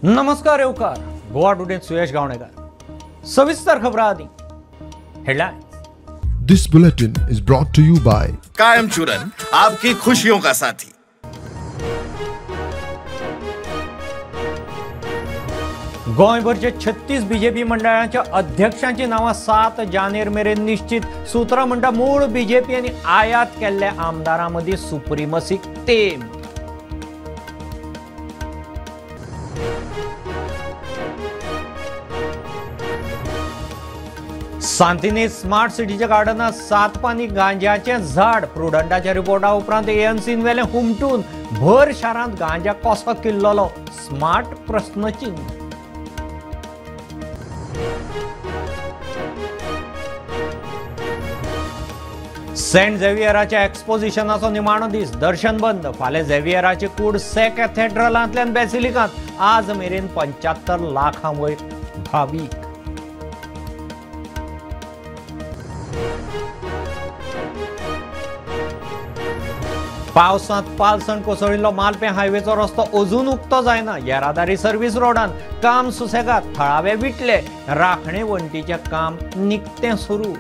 नमस्कार येवकार गोवा टुडे सुयश गावणेकर सविस्तर खबरां आदी headlines. This bulletin is brought to you by कायम चूरन आपकी खुशियों का साथी। गोंयभरचे 36 बीजेपी मंडळांच्या अध्यक्षांची नावां 7 जानेर मेरेन निश्चित। सूत्रां म्हणटा मूळ बीजेपी आनी आयात केल्ल्या आमदारां मदीं सुप्रिमसीक तेम। सांतिनी स्मार्ट सिटीच्या गार्डनात 7 पानी गांजाचें झाड। प्रुडंटाच्या रिपोर्टा उपरांत एएनसीन वेलें हुमटून भर शारांत गांजा कसो किल्ललो स्मार्ट प्रश्नचिन्ह। सेंट झेवियराच्या एक्सपोजिशनाचो निमाणो दीस। दर्शन बंद। फाल्यां झेवियराची कूड से कॅथेड्रलांतल्यान बेसिलिकांत। आज मेरेन 75 लाखां वयर भावीक। पावसांत पालसण कोसळिल्लो मालपें हायवेचो रस्तो अजून उक्तो जायना। येरादारी सर्व्हिस रोडान काम सुसेगाद। थळावे विटले। राखणे वणटीचें काम निकतें सुरू।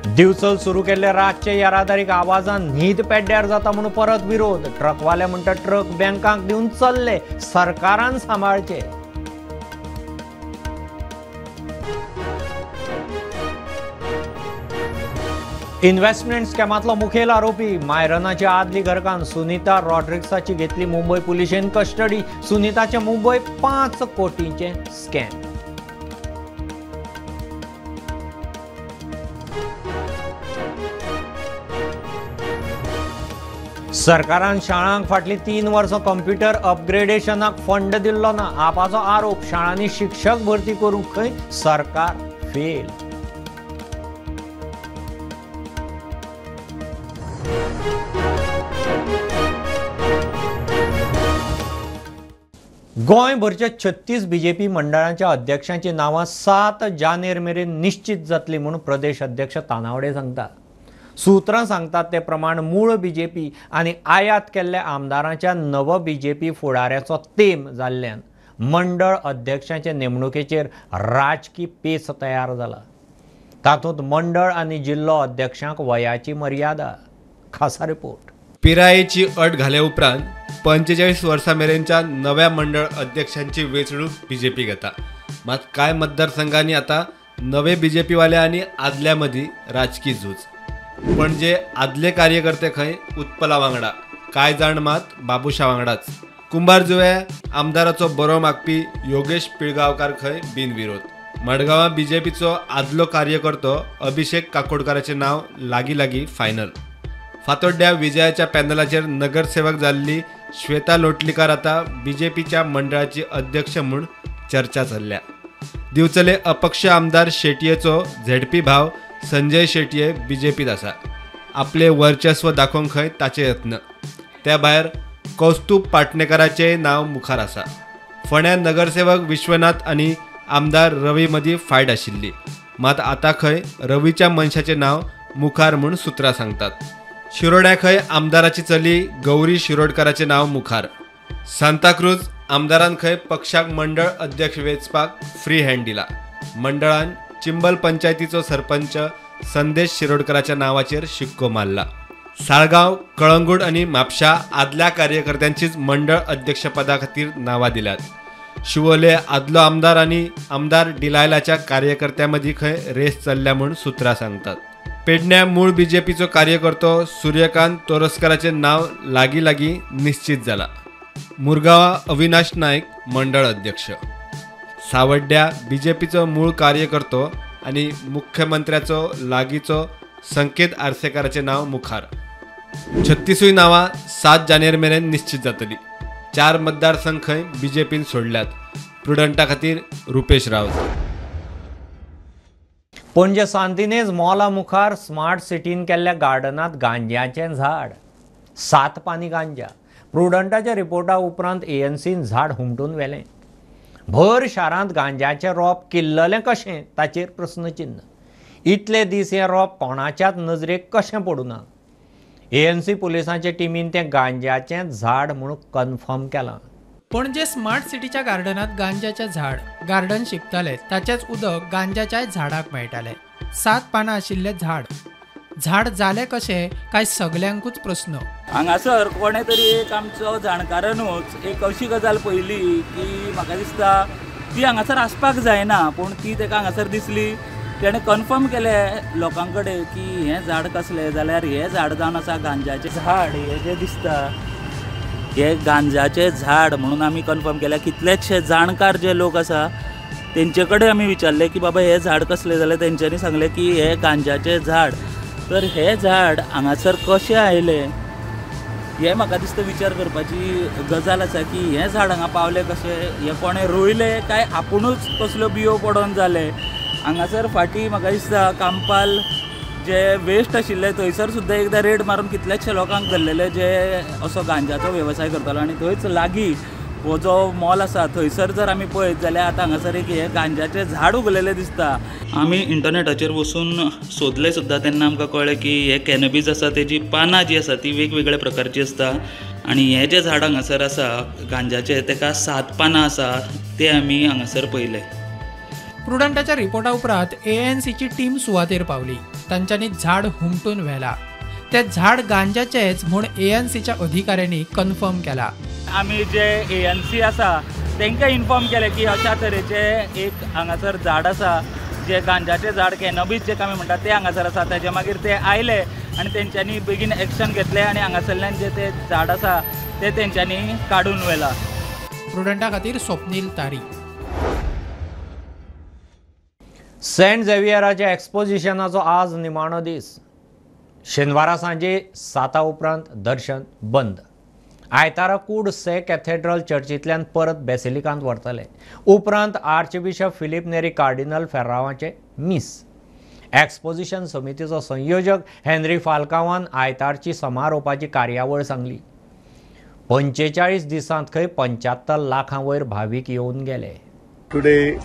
दिवचल सुरू केल्ले रातचे येरादारीक आवाजान न्हीद पेड्ड्यार जाता म्हणून परत विरोध। ट्रकवाले म्हणटा ट्रक बँकांक दिवन चल्ले, सरकारान सांबाळचे। इन्व्हेस्टमेंट स्कॅमातलो मुखेल आरोपी मायरनाच्या आदली घरकान्न सुनीता रॉड्रिक्साची घेतली मुंबय पुलिशेन कस्टडी। सुनीताचे मुंबय 5 कोटींचे स्कॅम। सरकारान शाळांक फाटली 3 वर्सां कंप्युटर अपग्रेडेशनाक फंड दिल्लो ना। आपाचो आरोप। शाळांनी शिक्षक भरती करूंक खंय सरकार फेल। गोंयभरच्या 36 बीजेपी मंडळांच्या अध्यक्षांची नावां 7 जानेर मेरेन निश्चित जातली म्हणून प्रदेश अध्यक्ष तानावडे सांगतात। सुत्रां सांगतात ते प्रमाण मूळ बीजेपी आनी आयात केल्ल्या आमदारांच्या नव बीजेपी फुडाऱ्याचो तेम जाल्ल्यान मंडळ अध्यक्षांचे नेमणुकेचेर राजकी पेस तयार जाला। तातूंत मंडळ आनी जिल्लो अध्यक्षांक वयाची मर्यादा। खासा रिपोर्ट। पिरायेची अट घाले उपरांत 45 वर्सां मेरेनच्या नव्या मंडळ अध्यक्षांची वेंचणूक बीजेपी घेता। मात कांय मतदारसंघांनी आता नवे बीजेपीवाले आनी आदल्या मदीं राजकी झूज। म्हणजे आदले कार्यकर्ते खंय उत्पला वांगडा, कांय जाण मात बाबुशा वांगडाच। कुंभार जुवे आमदाराचो बरो मागपी योगेश पिळगांवकार खंय बिनविरोध। मडगांवां बीजेपीचो आदलो कार्यकर्तो अभिषेक काकोडकराचे नाव लागी लागी फायनल। फातोड्ड्या विजयाच्या पॅनलाचेर नगरसेवक जाल्ली श्वेता लोटलीकर आता बीजेपीच्या मंडळाची अध्यक्ष म्हूण चर्चा चल्ल्या। दिवचले अपक्ष आमदार शेटयेचो झेडपी भाव संजय शेटये बीजेपीत आसा। आपले वर्चस्व दाखोवंक खंय ताचे यत्न। त्या भायर कौस्तुभ पाटणेकराचें नाव मुखार आसा। फोंड्या नगरसेवक विश्वनाथ आनी आमदार रवी मदीं फायट आशिल्ली, मात आतां खंय रवीच्या मनशाचें नाव मुखार म्हूण सुत्रां सांगतात। शिरोड्या खंय आमदाराची चली गौरी शिरोडकराचें नाव मुखार। सांताक्रूज आमदारान खंय पक्षाक मंडळ अध्यक्ष वेचपाक फ्री हँड दिला। मंडळान चिंबल पंचायतीचो सरपंच संदेश शिरोडकराच्या नावाचेर शिक्को मारला। साळगांव, कळंगूट आनी म्हापशा आदल्या कार्यकर्त्यांचीच मंडळ अध्यक्षपदा खातीर नावां दिल्यात। शिवोले आदलो आमदार आनी आमदार डिलायलाच्या कार्यकर्त्यां मदीं खंय रेस चल्ल्या म्हूण सुत्रां सांगतात। पेडण्या मूळ बीजेपीचो कार्यकर्तो सूर्यकांत तोरस्कराचे नाव लागी लागी निश्चित जाला। मुरगांवा अविनाश नायक मंडळ अध्यक्ष। सावड्ड्या बीजेपीचो मूळ कार्यकर्तो आनी मुख्यमंत्र्याचो लागींचो संकेत आरसेकाराचे नाव मुखार। 36 नावां 7 जानेर मेरेन निश्चित जातली। 4 मतदारसंघ खंय बीजेपीन सोडल्यात। प्रुडंटा खातीर रुपेश रावत। पणजे सांतिनेज मॉला मुखार स्मार्ट सिटीन केल्ल्या गार्डनात गांज्याचें झाड। 7 पानी गांजा। प्रुडंटाच्या रिपोर्टा उपरांत एएनसीन झाड हुमटून व्हेलें। भर शारांत गांजाचें रोप किल्ललें कशें ताचेर प्रस्नचिन्ह। इतले दीस हे रोप कोणाच्याच नजरेक कशें पडूना. ANC पुलिसांचे टिमीन तें गांज्याचें झाड म्हणून कन्फर्म केलां. पणजे स्मार्ट सिटीच्या गार्डनात गांज्याचे झाड गार्डन शिकताले ताचेच उदक गांज्याच्या झाडाक मेळटाले. 7 पानां आशिल्ले झाड जाले कशें काय सगल्यांकूच प्रस्न. हांगासर कोणे तरी एक आमचो जाणकारानूच एक अशी गजाल पयली की म्हाका दिसता ती हांगासर आसपाक जायना, पूण ती ताका हांगासर दिसली. तेणें कन्फर्म केलें लोकां कडेन की हें झाड कसलें, जाल्यार हें झाड जावन आसा गांज्याचें झाड. हें जें दिसता हें गांज्याचें झाड म्हणून आमी कन्फर्म केलें. कितलेशे जाणकार जे लोक आसा तेंचे कडेन आमी विचारलें की बाबा हें झाड कसलें, जाल्यार तेंच्यांनी सांगलें की हें गांज्याचें झाड. तर हें झाड हांगासर कशें आयलें हें म्हाका दिसता विचार करपाची गजाल आसा की हें झाड हांगा पावलें कशें, हें कोणें रोयलें काय आपुणूच कसल्यो बियो पडोवन जाले. हांगासर फाटीं म्हाका दिसता कांपाल जे वेस्ट आशिल्ले थंयसर सुद्दां एकदां रेड मारून कितलेशे लोकांक धरलेले जे असो गांज्याचो वेवसाय करतालो. आनी थंयच लागीं हो जो मॉल आसा थंयसर जर आमी पळयत जाल्यार आतां हांगासर एक हें गांज्याचें झाड उगलेलें दिसता. आमी इंटरनेटाचेर वचून सोदलें सुद्दां तेन्ना आमकां कळ्ळें की हें कॅनबीस आसा तेजी पानां जी आसा ती वेगवेगळ्या प्रकारची आसता. आनी हें जें झाड हांगासर आसा गांज्याचें तेका 7 पानां आसा ते आमी हांगासर पयले. प्रुडंटाच्या रिपोर्टा उपरांत ANCची टीम सुवातेर पावली. तांच्यांनी झाड हुमटून व्हेला. ते झाड गांज्याचेच म्हूण ANCच्या अधिकाऱ्यांनी कन्फर्म केला. आमी जे ANC आसा तांकां इन्फॉर्म केलें की अशा तरेचें एक हांगासर झाड आसा जे गांज्याचें झाड कॅनबीस जेका आमी म्हणटात ते हांगासर आसा. तेजे मागीर ते आयले आनी तेंच्यांनी बेगीन एक्शन घेतलें आनी हांगासरल्यान जें तें झाड आसा तें तेंच्यांनी काडून व्हेलां. प्रुडंटा खातीर स्वप्नील तारी. सेंट झेवियराच्या एक्सपोजिशनाचो आज निमाणो दीस. शेनवारा सांजे 7 उपरांत दर्शन बंद. आयतारा कूड से कॅथेड्रल चर्चींतल्यान परत बेसिलिकांत व्हरतले. उपरांत आर्चबिशप फिलीप नेरी कार्डिनल फेर्रावाचे मीस. एक्सपोजिशन समितीचो संयोजक हेनरी फाल्कावान आयतारची समारोपाची कार्यावळ सांगली. 45 दिसांत खंय 75 लाखां वयर भावीक येवन गेले. Today,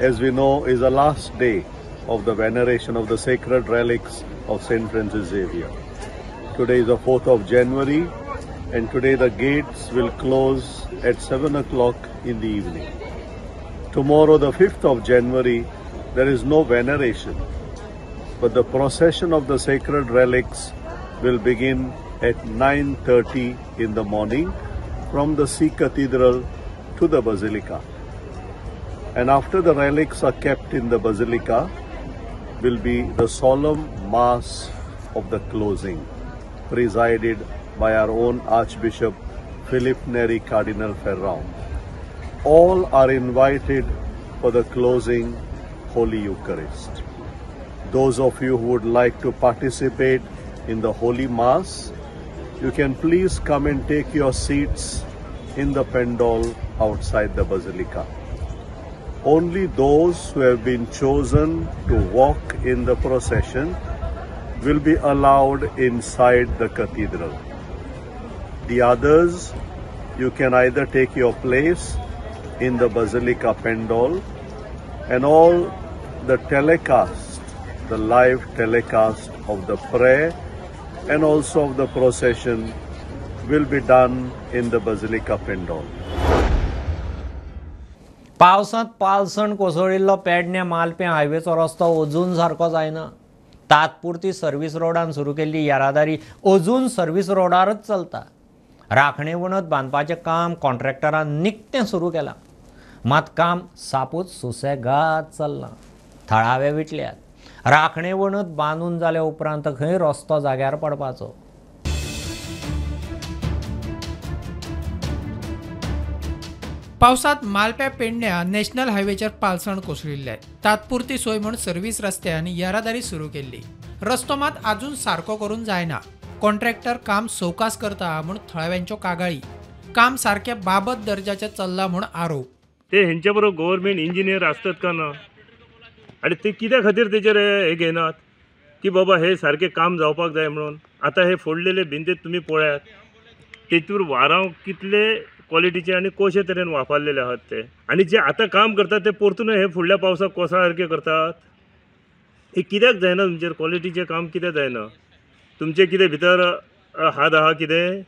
as we know, is the last day of the veneration of the sacred relics of St. Francis Xavier. Today is the 4th of January, and today the gates will close at 7 o'clock in the evening. Tomorrow, the 5th of January, there is no veneration, but the procession of the sacred relics will begin at 9:30 in the morning from the Sea Cathedral to the Basilica. And after the relics are kept in the Basilica, will be the solemn Mass of the closing, presided by our own Archbishop Philip Neri Cardinal Ferrao. All are invited for the closing Holy Eucharist. Those of you who would like to participate in the Holy Mass, you can please come and take your seats in the pendule outside the Basilica. Only those who have been chosen to walk in the procession will be allowed inside the cathedral. The others, you can either take your place in the Basilica pendule, and all the telecast, the live telecast of the prayer and also of the procession will be done in the Basilica pendule. पावसांत पालसण कोसळिल्लो पेडणे मालपें हायवेचो रस्तो अजून सारको जायना. तात्पुरती service रोडान सुरू केल्ली येरादारी अजून सर्व्हिस रोडारच चलता. राखणे वणत बांदपाचें काम कॉन्ट्रॅक्टरान निकतें सुरू केलां, मात काम सापूच सुसेगाद चल्लां. थळावे विटल्यात. राखणे वणत बांदून जाले उपरांत खंय रस्तो जाग्यार पडपाचो. पावसात मालप्या पेडण्या नॅशनल हायवेचेर पालसण कोसळिल्ले. तात्पुरती सोय म्हूण सर्व्हिस रस्त्यान येरादारी सुरू केल्ली. रस्तो मात आजून सारको करून जायना. कॉन्ट्रॅक्टर काम सवकास करता म्हूण थळाव्यांच्यो कागाळी. काम सारके बाबत दर्जाचें चल्लां म्हूण आरोप. ते हेंच्या बरोबर गव्हर्मेंट इंजिनियर आसतात का ना, आनी ते कित्या खातीर तेचेर हे घेनात की बाबा हे सारकें काम जावपाक जाय म्हणून. आतां हे फोडलेले भिंतेत तुमी पळयात, तेतूर वारांव कितले क्वॉलिटीचे आणि कशे तरेन वापरलेले आहात ते. आणि जे आता काम करतात ते परतून हे फुडल्या पावसाक कोसळ्या सारखे करतात. हे कित्याक जायना तुमचेर क्वॉलिटीचें काम कित्याक जायना तुमचे कितें भितर हात आहा कितें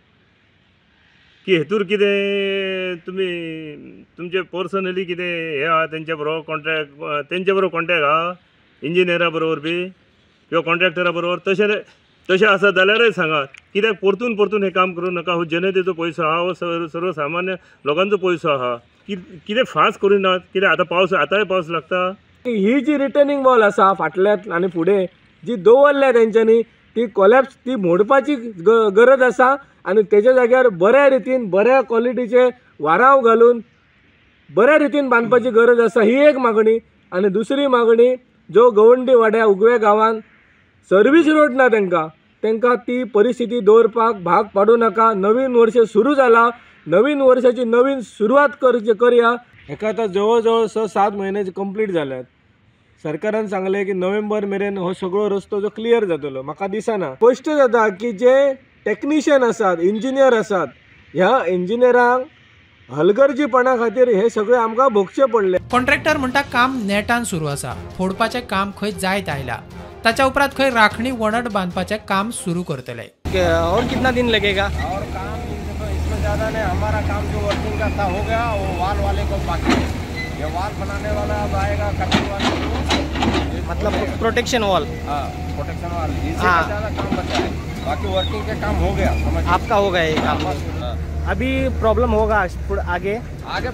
की हेतूर कितें तुमी तुमचे पर्सनली कितें हे आहा तेंच्या बरोबर कॉन्ट्रॅक्ट आहा इंजिनियरा बरोबर बी किंवा कॉन्ट्रॅक्टरा बरोबर तशें आसा जाल्यारय सांगात कित्याक परतून हे काम करूं नाका हो जनतेचो पयसो आहा हो सर्वसामान्य लोकांचो पयसो आहा कितें फास्ट करिनात कित्याक आतांय पावस लागता ही जी रिटर्निंग वॉल आसा फाटल्यात आनी फुडें जी दवरल्या तेंच्यांनी ती कोलॅप्स ती मोडपाची गरज आसा आनी तेच्या जाग्यार बऱ्या रितीन बऱ्या क्वॉलिटीचे वाराव घालून बऱ्या रितीन बांदपाची गरज आसा ही एक मागणी. आनी दुसरी मागणी जो गवंडी वाड्या उगव्या गांवांत सर्वीस रोड ना तेंकां ती परिस्थिती दवरपाक भाग पाडू नका. नवीन वर्ष सुरू जाला नवीन वर्षाची नवीन सुरवात करया. हेका आतां जवळ जवळ 6-7 म्हयने कंप्लीट जाल्यात. सरकारान सांगले की नोव्हेंबर मेरेन हो सगळो रस्तो जो क्लियर जातलो. म्हाका दिसना स्पश्ट जाता की जे टेक्निशियन आसात इंजिनियर आसात ह्या इंजिनियरांक हलगर्जीपणा खातीर हे सगळे आमकां भोगचे पडले. कॉन्ट्रॅक्टर म्हणटा काम नेटान सुरू आसा. फोडपाचें काम खंय जायत आयला. ताच्या उपरांत खंय राखणी वणट बांधपाचें काम सुरू करतले. और कितना दिन लगेगा? और काम इसमें ज़्यादा नहीं. हमारा काम जो वर्किंग का था हो गया. वो वाल वाले को बाकी है. ये वाल बनाने वाला अब आएगा कटिंग वाला मतलब प्रोटेक्शन वॉल. हाँ प्रोटेक्शन वाल इससे ज़्यादा काम बचा है. बाकी वर्किंग के काम हो गया. आपका हो गया ये काम. अभी प्रॉब्लम होगा आगे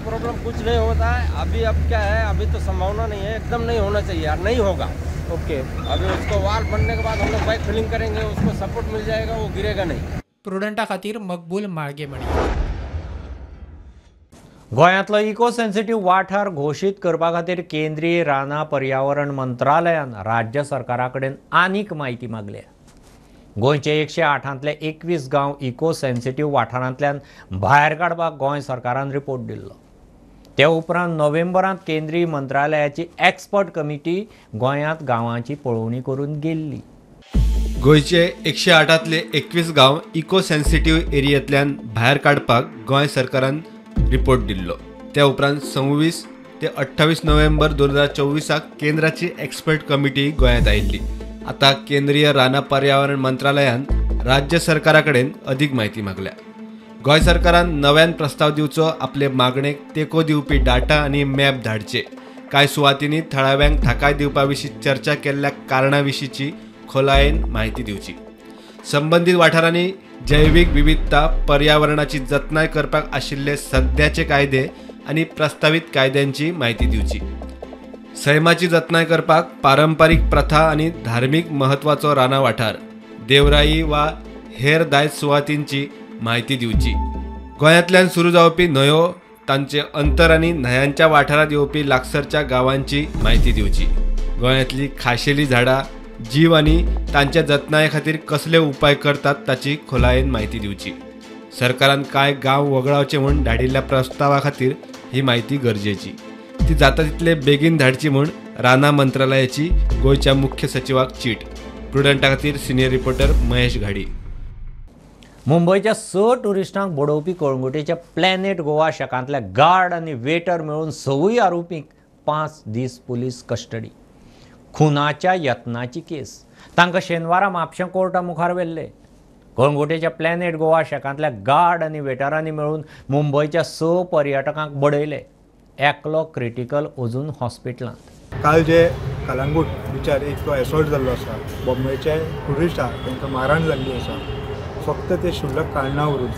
प्रॉब्लम कुछ नहीं होता है अभी. अब क्या है अभी तो संभावना नहीं है. एकदम नहीं होना चाहिए यार. नहीं होगा. ओके अभी उसको वाल बनने के बाद हम लोग बैक फिलिंग करेंगे. उसको सपोर्ट मिल जाएगा. वो गिरेगा नहीं. प्रुडंटा खातीर मकबूल माळगेमणी. गोंयांतलो इको सेन्सिटीव वाठार घोशीत करपा खातीर केंद्रीय रानां पर्यावरण मंत्रालयान राज्य सरकारा कडेन आनीक म्हायती मागल्या. गोंयचे 108 21 गांव इको सेन्सिटीव वाठारांतल्यान भायर काडपाक गोंय सरकारान रिपोर्ट दिल्लो. ते उपरांत नोव्हेंबरांत केंद्रीय मंत्रालयाची एक्सपर्ट कमिटी गोंयांत गांवांची पळोवणी करून गेल्ली. गोंयचे 108 21 गांव इको सेन्सिटीव एरियांतल्यान भायर काडपाक गोंय सरकारान रिपोर्ट दिल्लो. त्या उपरांत 26 ते 28 नोव्हेंबर 2024 केंद्राची एक्सपर्ट कमिटी गोंयांत आयिल्ली. आता केंद्रीय रानां पर्यावरण मंत्रालयान राज्य सरकारा कडेन अदीक म्हायती मागल्या. गोंय सरकारान नव्यान प्रस्ताव दिवचो. आपले मागणेक तेको दिवपी डाटा आनी मॅप धाडचे. कांय सुवातींनी थळाव्यांक थाकाय दिवपा विशीं चर्चा केल्ल्या कारणां विशींची खोलायेन म्हायती दिवची. संबंदीत वाठारांनी जैवीक विविधता पर्यावरणाची जतनाय करपाक आशिल्ले सद्याचे कायदे आनी प्रस्तावित कायद्यांची म्हायती दिवची. सैमाची जतनाय करपाक पारंपारीक प्रथा आनी धार्मीक महत्वाचो रानां वाठार देवराई वा हेर दायज सुवातींची म्हायती दिवची. गोंयांतल्यान सुरू जावपी न्हंयो तांचे अंतर आनी न्हंयांच्या वाठारांत येवपी लागसरच्या गांवांची म्हायती दिवची. गोंयांतली खाशेली झाडां जीव आनी तांच्या जतनाये खातीर कसले उपाय करतात ताची खोलायेन म्हायती दिवची. सरकारान कांय गांव वगळावचे म्हूण धाडिल्ल्या प्रस्तावा खातीर ही म्हायती गरजेची. ती जाता तितले बेगीन धाडची म्हूण रानां मंत्रालयाची गोंयच्या मुख्य सचिवाक चीट. प्रुडंटा खातीर सिनियर रिपोर्टर महेश घाडी. मुंबयच्या 6 टुरिस्टांक बुडोवपी कळंगुटेच्या प्लॅनेट गोवा शाखांतल्या गार्ड आनी वेटर मेळून 6 आरोपींक 5 दीस पुलीस कस्टडी. खुनाच्या यत्नाची केस. तांकां शेनवारा म्हापशें कोर्टा मुखार व्हेल्ले. कळंगुटेच्या प्लॅनेट गोवा शाखांतल्या गार्ड आनी वेटरांनी मेळून मुंबयच्या 6 पर्यटकांक बडयले. एकलो क्रिटिकल अजून हॉस्पिटलांत. काल जे कलंगूट बिचार एक एसॉल्ट जाल्लो आसा. बॉम्बेचे टुरिस्ट आहा तांकां मारहाण जाल्ली आसा. फक्त ते शुल्लक कारणावरून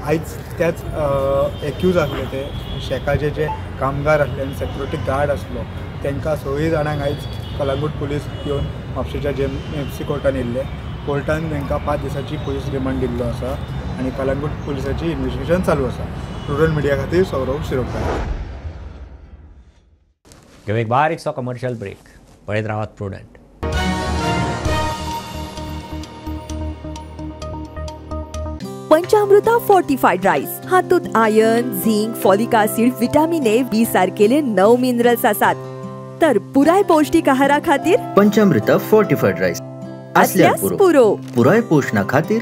आयज त्याच एक्यूज आसले ते शेकाचे जे कामगार आसले आनी सेक्युरिटी गार्ड आसलो तांकां 6 जाणांक आयज कलंगूट पुलीस घेवन म्हापशेच्या JMFC कोर्टान येयल्ले. कोर्टान तांकां 5 दिसाची पुलीस रिमांड दिल्लो आसा आनी कलंगूट पुलिसाची इन्व्हेस्टिगेशन चालू आसा. प्रुडंट मिडिया खातीर सौरभ शिरोडकर. एक बारीकसो कमर्शियल ब्रेक. पळयत रावात प्रुडंट. पंचामृता फोर्टिफाइड राईस हातूंत iron, zinc, folic acid, vitamin A, B सारकेले 9 मिनरल्स आसात. तर पुराय पौष्टिक आहारा खातीर पंचामृता फोर्टिफाइड राईस असल्यास पुरो पुराय पोषणा खातीर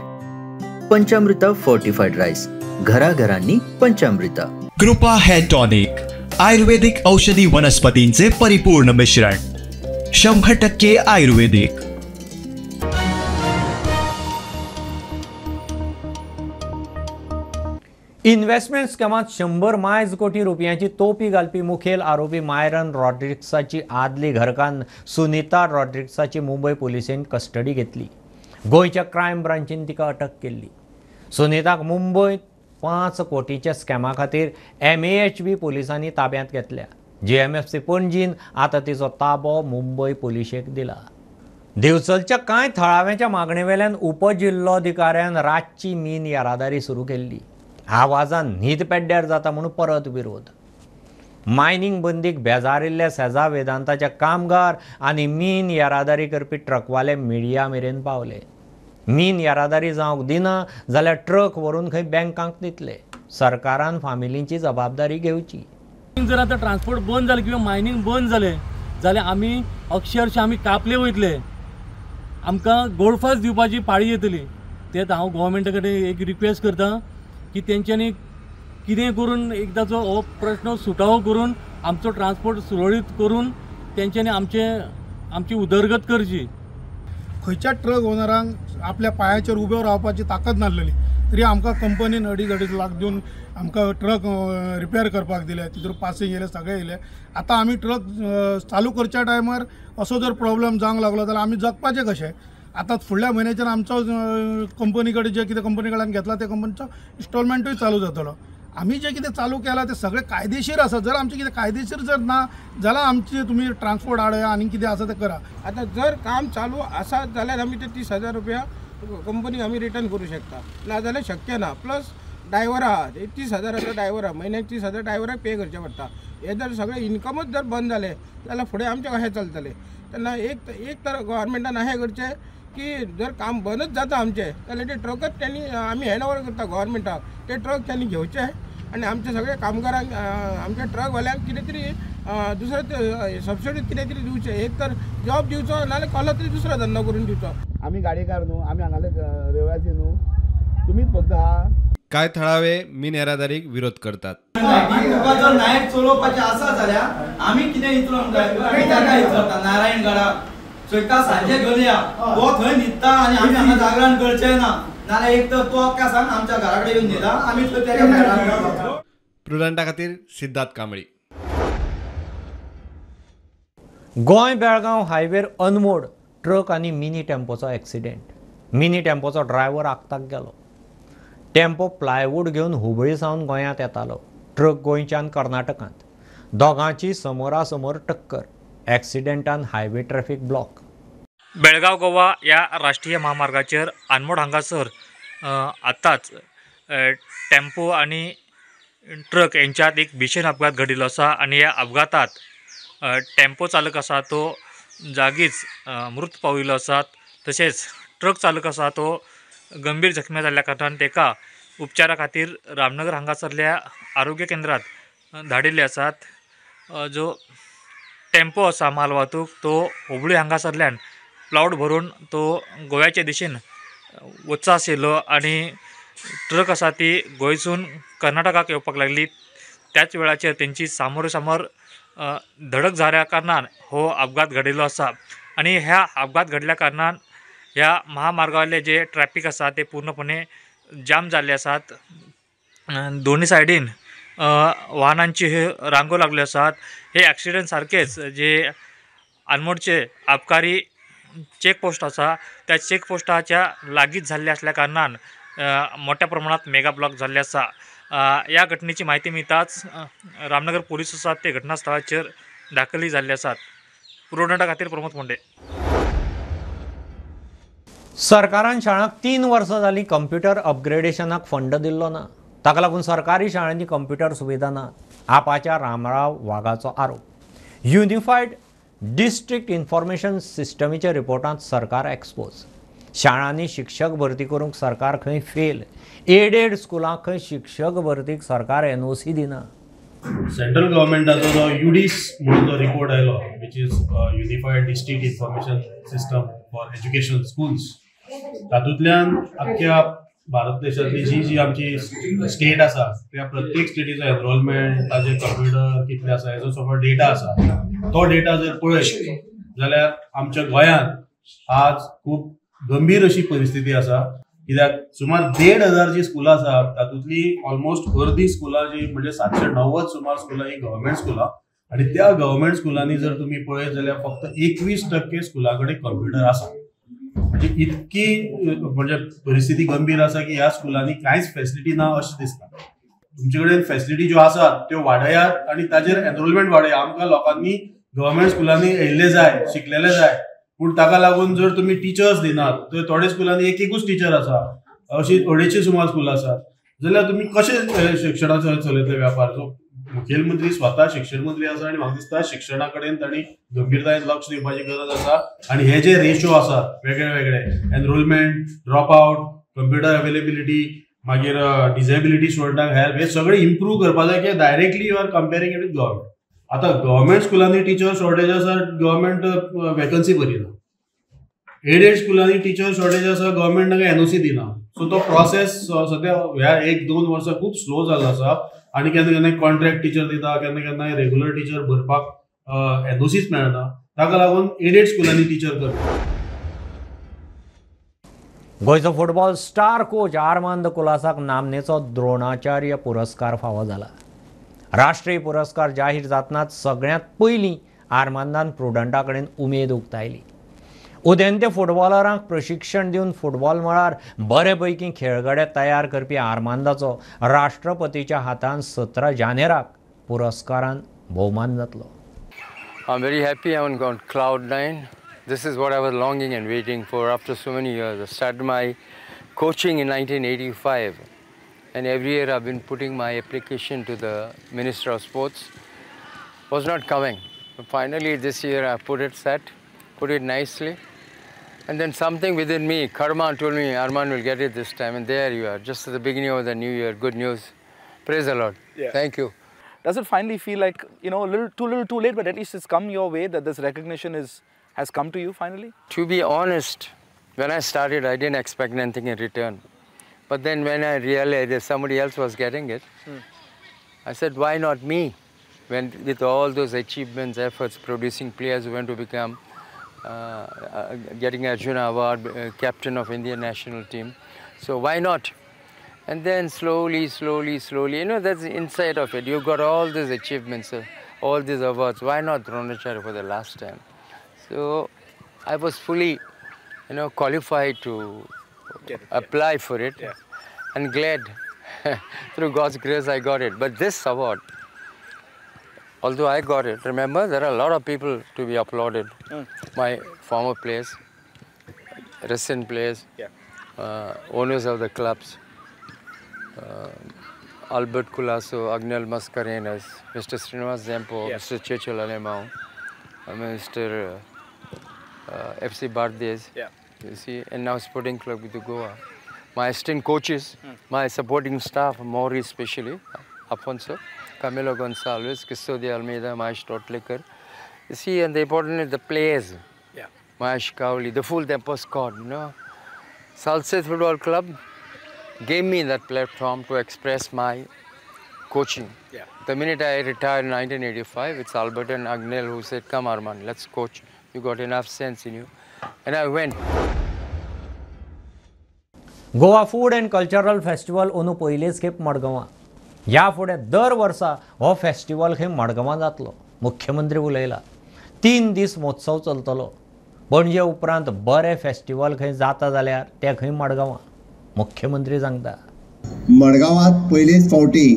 पंचामृता फोर्टिफाइड राईस. घराघरांनी पंचामृता. कृपा हेअर टॉनिक आयुर्वेदिक औषधी वनस्पतींचे परिपूर्ण मिश्रण. 100% आयुर्वेदिक. इन्व्हेस्टमेंट स्कॅमात 100 मायज कोटी रुपयांची तोपी घालपी मुखेल आरोपी मायरन रॉड्रिग्साची आदली घरकान्न सुनीता रॉड्रिग्साची मुंबय पुलिसेन कस्टडी घेतली. गोंयच्या क्रायम ब्रांचीन तिका अटक केल्ली. सुनीताक मुंबयत 5 कोटीच्या स्कॅमा खातीर MAHB पुलिसांनी ताब्यांत घेतल्या. GMFC पणजीन आतां तिचो ताबो मुंबय पुलिशेक दिला. दिवचलच्या कांय थळाव्यांच्या मागणेवेल्यान उपजिल्लोधिकाऱ्यान रातची मीन येरादारी सुरू केल्ली. आवाजान न्हीद पेड्ड्यार जाता म्हणून परत विरोध. मायनिंग बंदीक बेजारिल्ल्या सेजा वेदांताचे कामगार आनी मीन येरादारी करपी ट्रकवाले मिडिया मेरेन पावले. मीन येरादारी जावंक दिना जाल्यार ट्रक व्हरून खंय बँकांक दितले. सरकारान फामिलींची जबाबदारी घेवची. जर आता ट्रान्सपोर्ट बंद जालें किंवा मायनिंग बंद जालें जाल्यार आमी अक्षरशः आमी कापले वयतले. आमकां गोडफास दिवपाची पाळी येतली. तेच हांव गोवोरमेंटा कडेन एक रिक्वेस्ट करता की तेंच्यांनी कितें करून एकदाचो हो प्रश्न सुटावो करून आमचो ट्रान्सपोर्ट सुरळीत करून तेंच्यांनी आमची उदरगत करची. खंयच्या ट्रक ओनरांक आपल्या पांयाचेर उबे रावपाची ताकद नासलेली तरी आमकां कंपनीन 2.5 लाख दिवन आमकां ट्रक रिपेर करपाक दिले. तितूर पासिंग येयले सगळे येयले. आतां आमी ट्रक चालू करच्या टायमार असो जर प्रॉब्लेम जावंक लागलो जाल्यार आमी जगपाचें कशें. आतां फुडल्या म्हयन्याच्यान आमचो कंपनी कडेन जे कितें कंपनी कडल्यान घेतला त्या कंपनीचो इन्स्टॉलमेंटूय चालू जातलो. आमी जे कितें चालू केलां तें सगळें कायदेशीर आसा. जर आमचें कितें कायदेशीर जर ना जाल्यार आमचे तुमी ट्रान्सपोर्ट हाडया आनी कितें आसा तें करा. आता जर काम चालू आसा जाल्यार आमी ते 30,000 रुपया कंपनीक आमी रिटर्न करूं शकता. ना जाल्यार शक्य ना. प्लस ड्रायव्हर आहा 30,000 ड्रायव्हर आहा. म्हयन्याक 30,000 ड्रायव्हराक पे करचें पडटा. हे जर सगळे इन्कमच जर बंद जाले जाल्यार फुडें आमचें कशें चलतलें. तेन्ना एक तर गोवोरमेंटान अशें करचें की जर काम बंदच जाता आमचें जाल्यार ते ट्रकच त्यांनी आमी हँड ओवर करता गोवोरमेंटाक. ते ट्रक त्यांनी घेवचे आनी आमचे सगळे कामगारांक आमच्या ट्रकवाल्यांक कितें तरी दुसरे सबसिडी कितें तरी दिवचें. एक तर जॉब दिवचो नाल्यार कसलो तरी दुसरो धंदो करून दिवचो. आमी गाडीकार न्हू, आमी हांगाले रहिवासी न्हू, तुमीच फक्त आहा. काय थळावे मीन येरादारीक विरोध करतात. तुका जर नायक चलोवपाचें आसा जाल्यार आमी कितें इतलो म्हणटा नारायणगडा चोयता सांजे घेवन या. तो थंय न्हिदता आनी आमी हांगा जागरण करचें ना. नाल्यार एक तर तो अख्ख्या सांग आमच्या घरा कडेन येवन न्हिदा आमी तेच्या प्रुडंटा खातीर सिद्धार्थ कांबळी. गोंय बेळगांव हायवेर अनमोड ट्रक आनी मिनी टेम्पोचो एक्सिडेंट. मिनी टेम्पोचो ड्रायव्हर आगताक गेलो. टेम्पो प्लायवूड घेवन हुबळी सावन गोंयांत येतालो. ट्रक गोंयच्यान कर्नाटकांत. दोगांची समोरासमोर टक्कर. एक्सिडेंटान highway traffic block. Belgaum Goa या राष्ट्रीय महामार्गाचेर अनमोड हांगासर आतांच टेम्पो आनी ट्रक यांच्यात एक भीषण अपघात घडिल्लो आसा आनी ह्या अपघातात टेम्पो चालक आसा तो जागीच मृत पाविल्लो आसा. तशेंच ट्रक चालक आसा तो गंभीर जखमी जाल्ल्या कारणान तेका उपचारा खातीर रामनगर हांगासरल्या आरोग्य केंद्रात धाडिल्ले आसात. जो टेम्पो आसा माल वाहतूक तो हुबळी हांगासरल्यान प्लावड भरून तो गोव्याचे दिशेन वचचा आशिल्लो आनी ट्रक आसा ती गोंयसून कर्नाटकाक येवपाक लागली. त्याच वेळाचेर तेंची सामोरासमोर धडक जाल्या कारणान हो अपघात घडिल्लो आसा. आनी ह्या अपघात घडल्या कारणान ह्या महामार्गावरले जे ट्रॅफिक आसा ते पूर्णपणे जाम जाल्ले आसात. दोन्ही सायडीन वाहनांची रांगो लागल्यो आसात. हे ॲक्सिडेंट सारखेच जे अनमोडचे आबकारी चेकपोस्ट आसा त्या चेकपोस्टाच्या लागींच जाल्ले असल्या कारणान मोठ्या प्रमाणात मेगा ब्लॉक जाल्ले आसा. या घटनेची माहिती मिळताच रामनगर पोलीस आसात ते घटनास्थळाचेर दाखली जाल्ले आसात. पुरवठा खातीर प्रमोद फोंडे. सरकारान शाळांक 3 वर्सां जालीं कंप्युटर अपग्रेडेशनाक फंड दिल्लो ना. ताका लागून सरकारी शाळांनी कंप्युटर सुविधा ना. आपाच्या रामराव वाघाचो आरोप. युनिफायड डिस्ट्रिक्ट इन्फॉर्मेशन सिस्टमीच्या रिपोर्टांत सरकार एक्सपोज. शाळांनी शिक्षक भरती करूंक सरकार खंय फेल. एडेड स्कुलांक खंय शिक्षक भरतीक सरकार NOC दिना. सेंट्रल गव्हर्मेंटाचो जो UDIS म्हणून जो रिपोर्ट आयलो which is unified district information system for education schools, तातूंतल्यान अख्ख्या भारत देशातली जी आमची स्टेट आसा त्या प्रत्येक स्टेटीचो एनरोलमेंट ताजे कंप्युटर कितले आसा हेजो सगळो डेटा आसा. तो डेटा जर पळयत जाल्यार आमच्या गोंयांत आज खूब गंभीर अशी परिस्थिती आसा. कित्याक सुमार 1,500 जी स्कुलां आसा तातूंतली ऑलमोस्ट अर्दी स्कुलां जी म्हणजे 790 सुमार स्कुलां ही गव्हर्मेंट स्कुलां, आणि त्या गव्हर्मेंट स्कुलांनी जर तुम्ही पळयत जाल्यार फक्त 21% स्कुलां कडेन कंप्युटर आसा. म्हणजे इतकी म्हणजे परिस्थिती गंभीर आसा की ह्या स्कुलांनी कांयच फॅसिलिटी ना अशें दिसता. तुमचे कडेन फॅसिलिटी ज्यो आसात त्यो वाडयात आणि ताजेर एनरोलमेंट वाडया. आमकां लोकांनी गव्हर्मेंट स्कुलांनी येयल्ले जाय, शिकलेले जाय, पूण ताका लागून जर तुम्ही टिचर्स दिनात, तर थोड्या स्कुलांनी एकूच टीचर आसा, अशी 250 सुमार स्कुलां आसात, जाल्यार तुम्ही कशे शिक्षणाचो चलयतले व्यापार. जो मुखेलमंत्री स्वता शिक्षण मंत्री आसा आणि म्हाका दिसता शिक्षणा कडेन तांणी गंभीरतायेन लक्ष दिवपाची गरज आसा. आणि हे जे रेशो आसात वेगळे वेगळे enrolment, drop out, computer availability, मागीर डिसेबिलिटी स्टुडंटांक हेल्प, हे सगळे इम्प्रूव्ह करपा जाय की directly you are comparing it with government. आता गव्हर्मेंट स्कुलांनी टीचर शॉर्टेज आसा, गव्हर्मेंट वॅकन्सी भरिना. एडेड स्कुलांनी टीचर शॉर्टेज आसा, गव्हर्मेंट तांकां एनओसी दिना. सो तो प्रोसेस सद्या ह्या 1-2 वर्सां खूब स्लो जाल्लो आसा. आणि केन्ना केन्ना कॉन्ट्रॅक्ट टीचर दिता, केन्ना केन्ना रेग्युलर टीचर भरपाक एनओसीच मेळना. ताका लागून एडेड स्कुलांनी टीचर करता. गोंयचो फुटबॉल स्टार कोच आर्मांद कुलासाक नामनेचो द्रोणाचार्य पुरस्कार फावो जाला. राष्ट्रीय पुरस्कार जाहीर जातनाच सगळ्यांत पयलीं आर्मांदान प्रुडंटा कडेन उमेद उक्तायली. उदेंते फुटबॉलरांक प्रशिक्षण दिवन फुटबॉल मळार बरे पैकी खेळगडे तयार करपी आर्मांदाचो राष्ट्रपतीच्या हातान 17 जानेराक पुरस्कारान भोवमान जातलो. I'm very happy. I'm on cloud 9. This is what I was longing and waiting for after so many years. I started my coaching in 1985, and every year I've been putting my application to the Minister of Sports. Was not coming. Finally this year I put it nicely, and then something within me, karma, told me Arman will get it this time, and there you are, just at the beginning of the new year. Good news. Praise the Lord. Yeah. Thank you. Does it finally feel like, you know, a little too late, but at least it's come your way, that this recognition has come to you finally? To be honest, when I started, I didn't expect anything in return. But then when I realized that somebody else was getting it, I said, why not me? When with all those achievements, efforts, producing players who went to become getting Arjuna Award, captain of Indian national team. So why not? And then slowly, you know, that's the inside of it. You got all these achievements, all these awards. Why not Dronacharya for the last time? So I was fully, you know, qualified to apply for it, and glad through God's grace I got it. But this award, although I got it, remember there are a lot of people to be applauded. My former players, recent players, owners of the clubs, Albert Culasso, Agnel Mascarenas, Mr. Srinivas Zempo, Mr. Chechel Alemão, Mr. FC Bardez, you see, and now Sporting Club with the Goa. My assistant coaches, my supporting staff, Maurice especially, Afonso, Camilo Gonçalves, Custodio Almeida, Maesh Totlikar. You see, and the important is the players. Maesh Kauli, the full tempo squad, you know. Salseth Football Club gave me that platform to express my coaching. The minute I retired in 1985, it's Albert and Agnel who said, come Arman, let's coach. You got enough sense in you. And I went. Goa food and cultural festival अंदू पयलेच खेप मडगांवां. ह्या फुडें दर वर्सा हो festival खंय मडगांवां जातलो. मुख्यमंत्री उलयला. 3 दीस महोत्सव चलतलो. पणजे उपरांत बरें फेस्टिवल खंय जाता जाल्यार तें खंय मडगांवां. मुख्यमंत्री सांगता. मडगांवांत पयलेच फावटी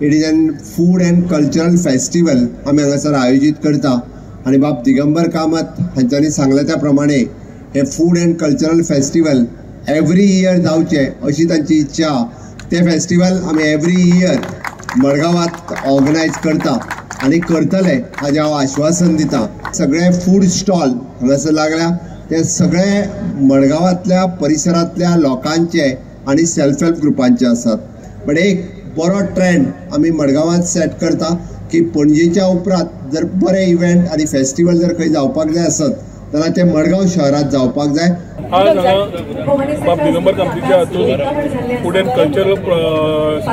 it is an food and cultural festival आमी हांगासर आयोजीत करता. आणि बाब दिगंबर कामत हांच्यांनी सांगल्या त्या प्रमाणे हे food and cultural festival every year जावचे अशी तांची इच्छा. ते फेस्टिवल आमी एवरी इयर मडगांवांत ऑर्गनायज करता आनी करतले हाजें हांव आश्वासन दिता. सगळे फूड स्टॉल हांगासर लागल्या ते सगळे मडगांवांतल्या परिसरांतल्या लोकांचे आनी सेल्फ हेल्प ग्रुपांचे आसात. बट एक बरो ट्रेंड आमी मडगांवांत सेट करता की पणजेच्या उपरांत जर बरे इव्हेंट आनी फेस्टिवल जर खंय जावपाक जाय आसत जाल्यार ते मडगांव शहरात जावपाक जाय. आज हांगा बाब दिगंबर कामतीच्या हातूंत food and cultural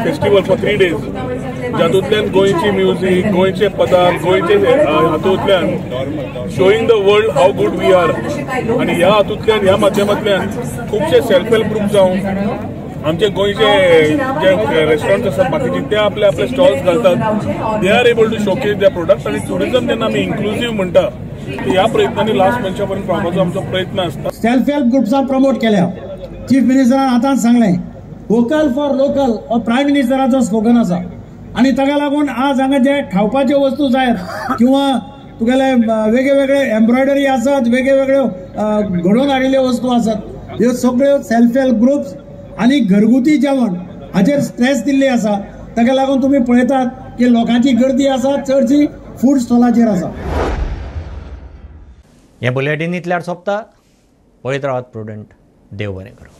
festival for 3 days, जातूंतल्यान गोंयची म्युझिक, गोंयचे पदार्थ, गोंयचे हातूंतल्यान showing the world how good we are. आनी ह्या हातूंतल्यान, ह्या माध्यमांतल्यान खुबशे सेल्फ हेल्प ग्रुप जावं आमचे गोंयचे जे रेस्टॉरंट आसात बाकीचे ते आपले आपले स्टॉल्स घालतात. They are able to showcase their products. आनी टुरिझम जेन्ना आमी इन्क्लुझीव म्हणटा ह्या प्रयत्नांनी लास्ट मनशा पर्यंत पावपाचो आमचो प्रयत्न आसता. सेल्फ हेल्प ग्रुप्सां प्रमोट केल्या. चीफ मिनिस्टरान आतांच सांगलें वोकल फॉर लोकल हो प्रायम मिनिस्टराचो स्लोगन आसा. आनी ताका लागून आज हांगा जे खावपाच्यो वस्तू जायत किंवा तुगेले वेगळे वेगळे एम्ब्रॉयडरी आसात, वेगळे वेगळ्यो घडोवन हाडिल्ल्यो वस्तू आसात, ह्यो सगळ्यो सेल्फ हेल्प ग्रुप्स आनी घरगुती जेवण हाचेर स्ट्रेस दिल्ली आसा. ताका लागून तुमी पळयतात की लोकांची गर्दी आसा चडशी फूड स्टॉलाचेर आसा. हे बुलेटिन इतल्यार सोंपता. पळयत रावात प्रुडंट. देव बरें करूं.